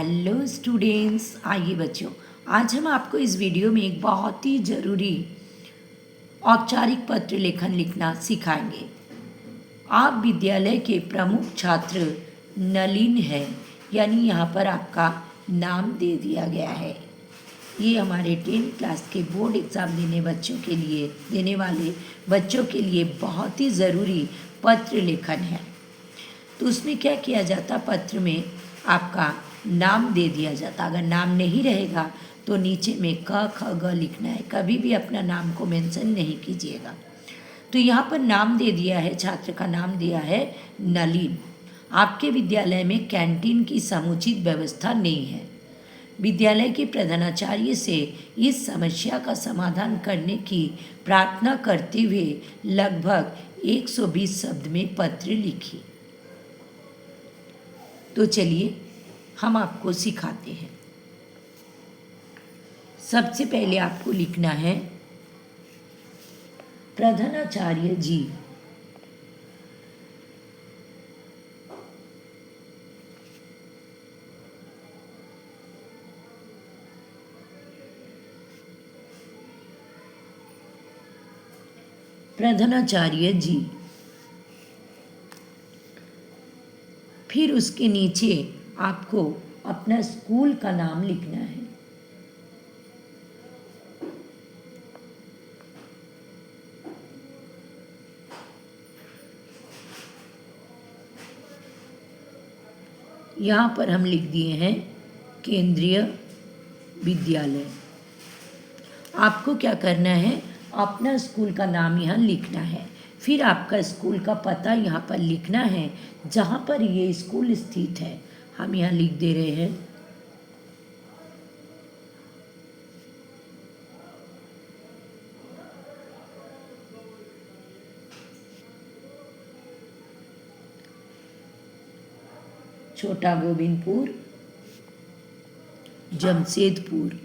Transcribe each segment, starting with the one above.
Hello students, आइए बच्चों, आज हम आपको इस वीडियो में एक बहुत ही ज़रूरी औपचारिक पत्र लेखन लिखना सिखाएंगे। आप विद्यालय के प्रमुख छात्र नलिन हैं, यानी यहाँ पर आपका नाम दे दिया गया है। ये हमारे 10th क्लास के बोर्ड एग्ज़ाम देने वाले बच्चों के लिए बहुत ही ज़रूरी पत्र लेखन है। तो उसमें क्या किया जाता, पत्र में आपका नाम दे दिया जाता। अगर नाम नहीं रहेगा तो नीचे में क ख ग लिखना है, कभी भी अपना नाम को मेंशन नहीं कीजिएगा। तो यहाँ पर नाम दे दिया है, छात्र का नाम दिया है नलिन। आपके विद्यालय में कैंटीन की समुचित व्यवस्था नहीं है। विद्यालय के प्रधानाचार्य से इस समस्या का समाधान करने की प्रार्थना करते हुए लगभग 120 शब्द में पत्र लिखी। तो चलिए हम आपको सिखाते हैं। सबसे पहले आपको लिखना है प्रधानाचार्य जी। प्रधानाचार्य जी। फिर उसके नीचे आपको अपना स्कूल का नाम लिखना है। यहाँ पर हम लिख दिए हैं केंद्रीय विद्यालय। आपको क्या करना है, अपना स्कूल का नाम यहाँ लिखना है। फिर आपका स्कूल का पता यहाँ पर लिखना है, जहाँ पर ये स्कूल स्थित है। हम यहाँ लिख दे रहे हैं छोटा गोविंदपुर, जमशेदपुर।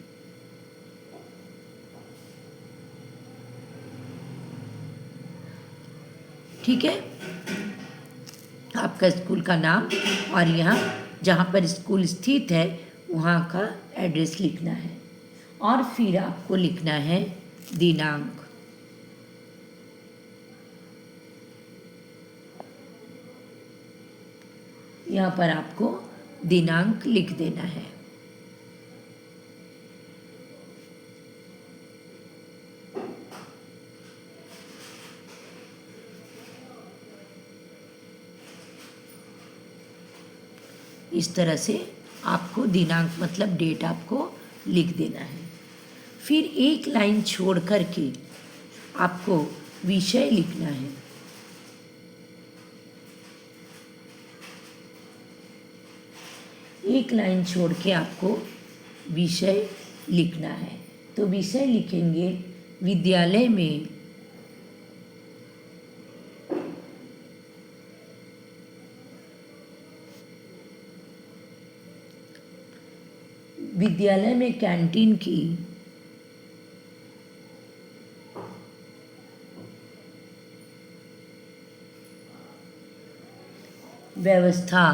ठीक है, आपका स्कूल का नाम और यहाँ जहाँ पर स्कूल स्थित है वहाँ का एड्रेस लिखना है। और फिर आपको लिखना है दिनांक। यहाँ पर आपको दिनांक लिख देना है। इस तरह से आपको दिनांक मतलब डेट आपको लिख देना है। फिर एक लाइन छोड़ कर के आपको विषय लिखना है। एक लाइन छोड़ के आपको विषय लिखना है। तो विषय लिखेंगे विद्यालय में कैंटीन की व्यवस्था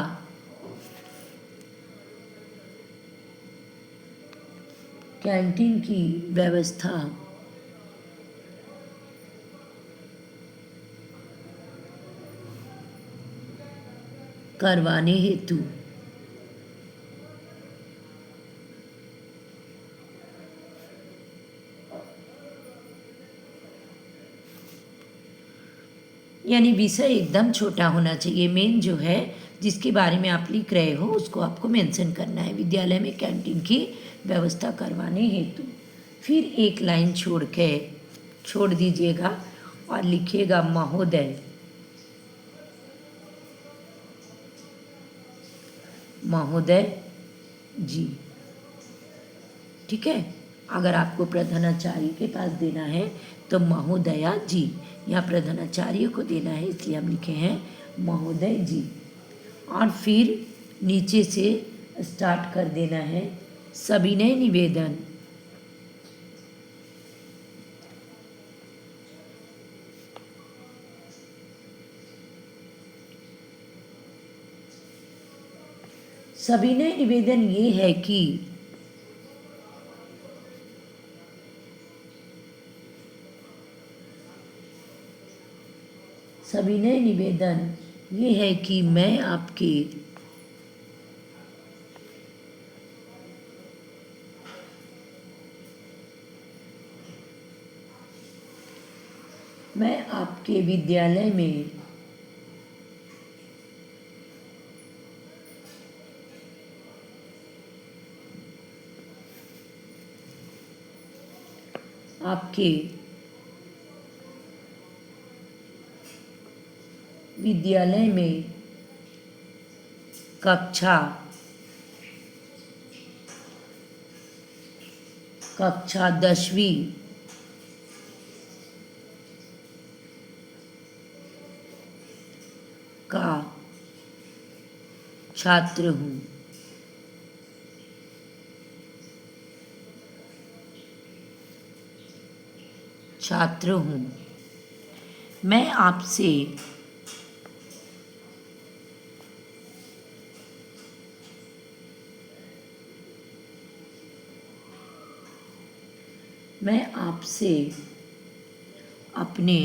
करवाने हेतु यानी विषय एकदम छोटा होना चाहिए। मेन जो है जिसके बारे में आप लिख रहे हो उसको आपको मेंशन करना है, विद्यालय में कैंटीन की व्यवस्था करवाने हेतु। फिर एक लाइन छोड़ दीजिएगा और लिखिएगा महोदय। महोदय जी। ठीक है, अगर आपको प्रधानाचार्य के पास देना है तो महोदया जी। यहाँ प्रधानाचार्य को देना है, इसलिए हम लिखे हैं महोदय जी। और फिर नीचे से स्टार्ट कर देना है सविनय निवेदन। सविनय निवेदन ये है कि सविनय निवेदन ये है कि मैं आपके विद्यालय में आपके विद्यालय में कक्षा 10वीं का छात्र हूँ। मैं आपसे अपने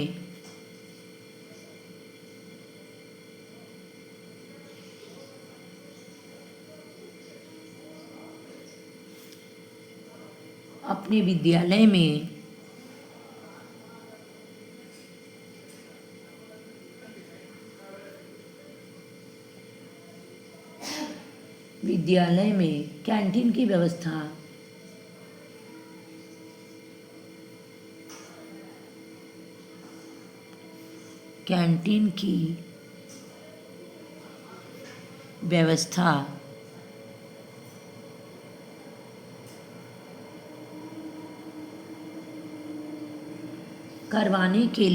विद्यालय में कैंटीन की व्यवस्था करवाने के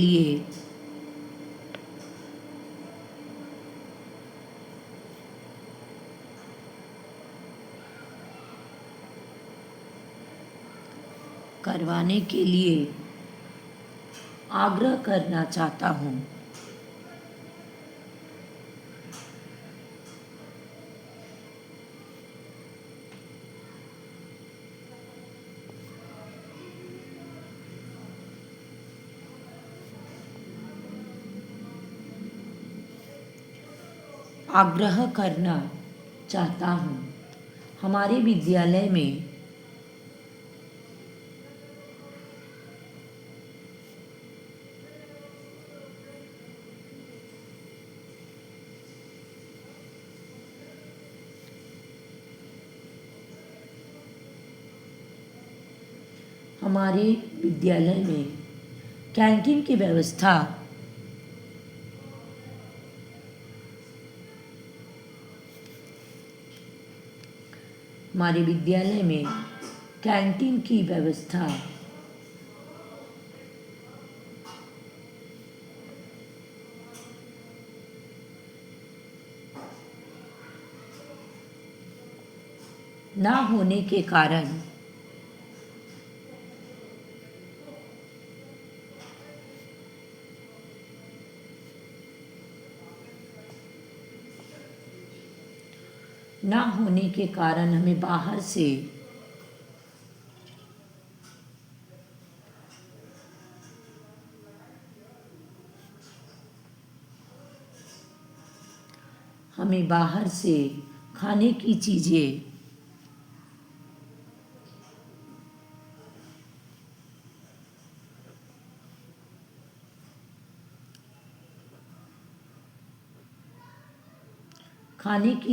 लिए आग्रह करना चाहता हूँ। हमारे विद्यालय में कैंटीन की व्यवस्था ना होने के कारण हमें बाहर से खाने की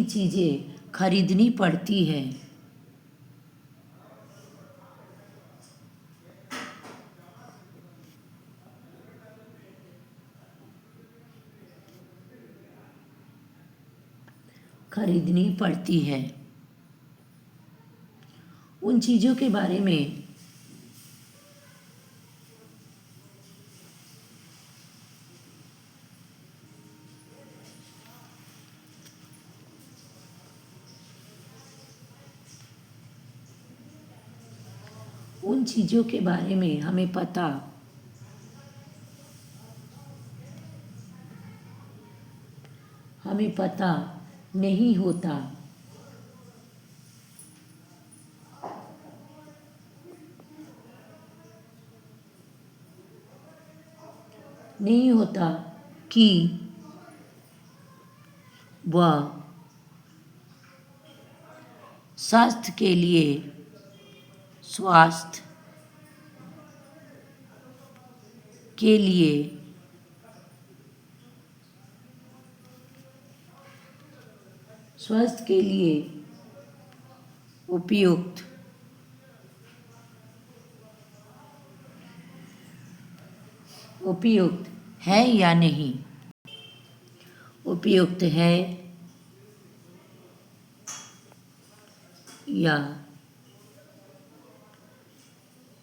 चीज़ें खरीदनी पड़ती है। उन चीज़ों के बारे में हमें पता नहीं होता नहीं होता कि वह स्वास्थ्य के लिए स्वास्थ्य के लिए स्वास्थ्य के लिए उपयुक्त उपयुक्त है या नहीं, उपयुक्त है या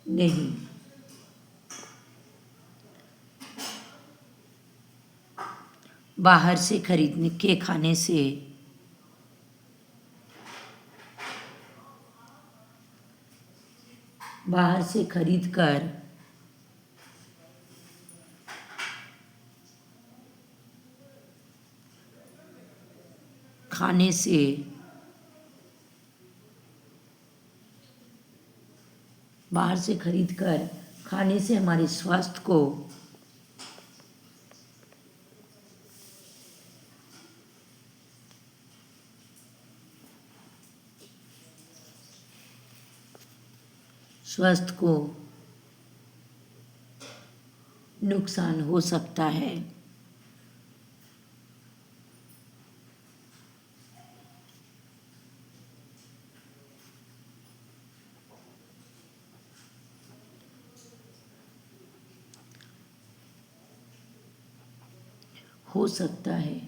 नहीं। बाहर से खरीद के खाने से बाहर से खरीद कर खाने से बाहर से खरीद कर खाने से हमारे स्वास्थ्य को नुकसान हो सकता है। हो सकता है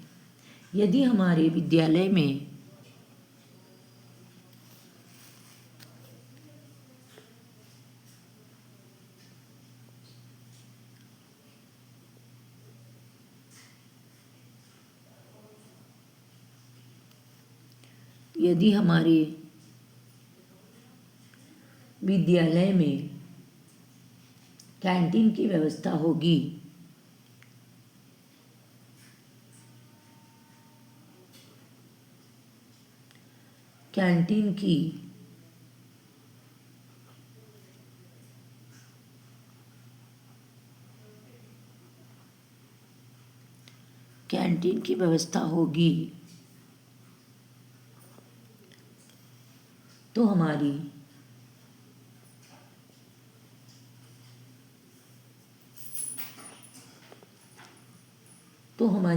यदि हमारे विद्यालय में यदि हमारे विद्यालय में कैंटीन की व्यवस्था होगी कैंटीन की व्यवस्था होगी तो हमारी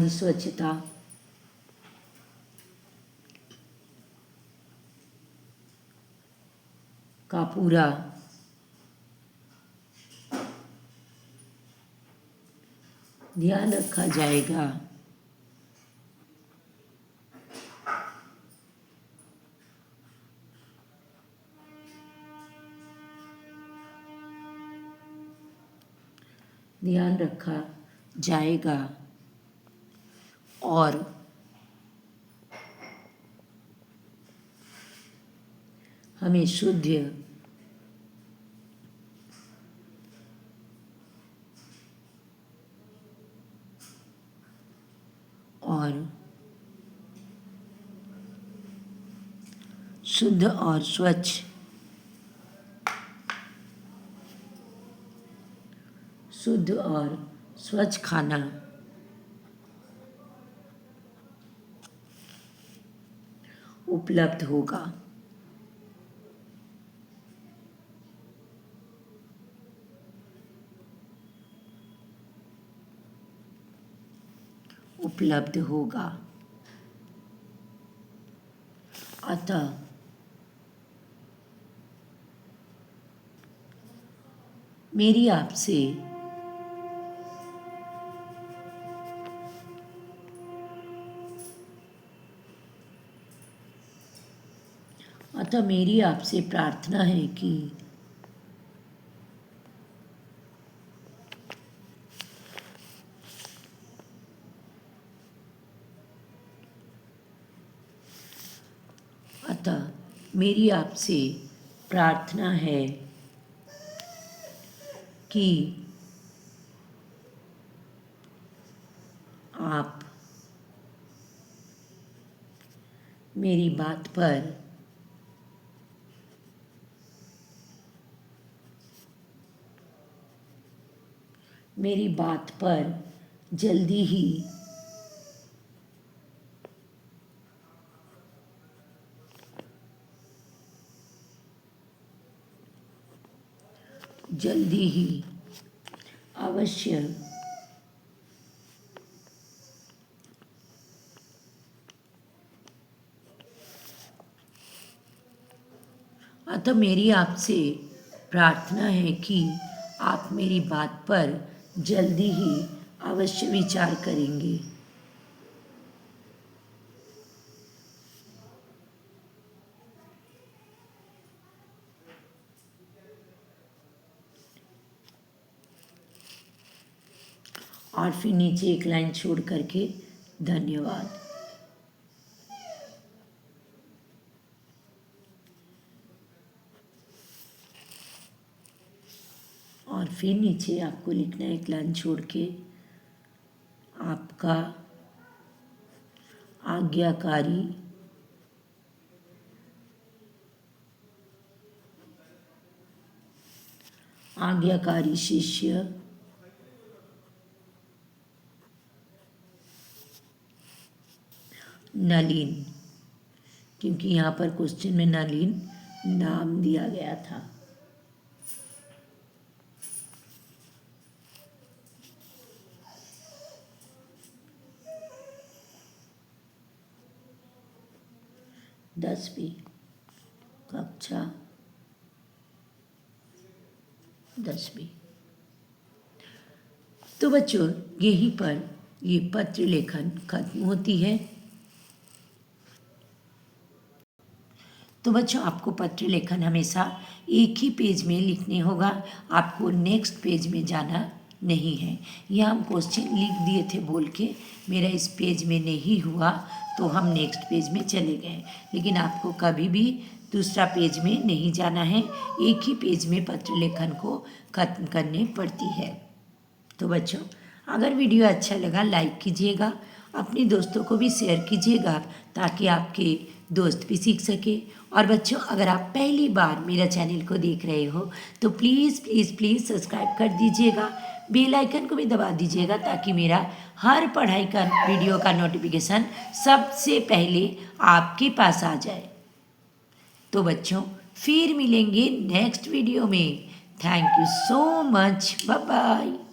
स्वच्छता का पूरा ध्यान रखा जाएगा। ध्यान रखा जाएगा और हमें शुद्ध और स्वच्छ खाना उपलब्ध होगा। अतः मेरी आपसे प्रार्थना है कि आप मेरी बात पर मेरी बात पर जल्दी ही अवश्य अतः मेरी आपसे प्रार्थना है कि आप मेरी बात पर जल्दी ही अवश्य विचार करेंगे। और फिर नीचे एक लाइन छोड़ करके धन्यवाद। और फिर नीचे आपको लिखना है एक लाइन छोड़ के, आपका आज्ञाकारी शिष्य नलिन, क्योंकि यहाँ पर क्वेश्चन में नलिन नाम दिया गया था। कक्षा 10वीं। तो बच्चों यहीं पर ये पत्र लेखन खत्म होती है। तो बच्चों आपको पत्र लेखन हमेशा एक ही पेज में लिखने होगा, आपको नेक्स्ट पेज में जाना नहीं है। यह हम क्वेश्चन लिख दिए थे बोल के मेरा इस पेज में नहीं हुआ तो हम नेक्स्ट पेज में चले गए, लेकिन आपको कभी भी दूसरा पेज में नहीं जाना है, एक ही पेज में पत्र लेखन को खत्म करनी पड़ती है। तो बच्चों अगर वीडियो अच्छा लगा लाइक कीजिएगा, अपने दोस्तों को भी शेयर कीजिएगा ताकि आपके दोस्त भी सीख सके। और बच्चों अगर आप पहली बार मेरा चैनल को देख रहे हो तो प्लीज़ प्लीज़ प्लीज़ सब्सक्राइब कर दीजिएगा, बेल आइकन को भी दबा दीजिएगा ताकि मेरा हर पढ़ाई का वीडियो का नोटिफिकेशन सबसे पहले आपके पास आ जाए। तो बच्चों फिर मिलेंगे नेक्स्ट वीडियो में। Thank you so much, bye bye.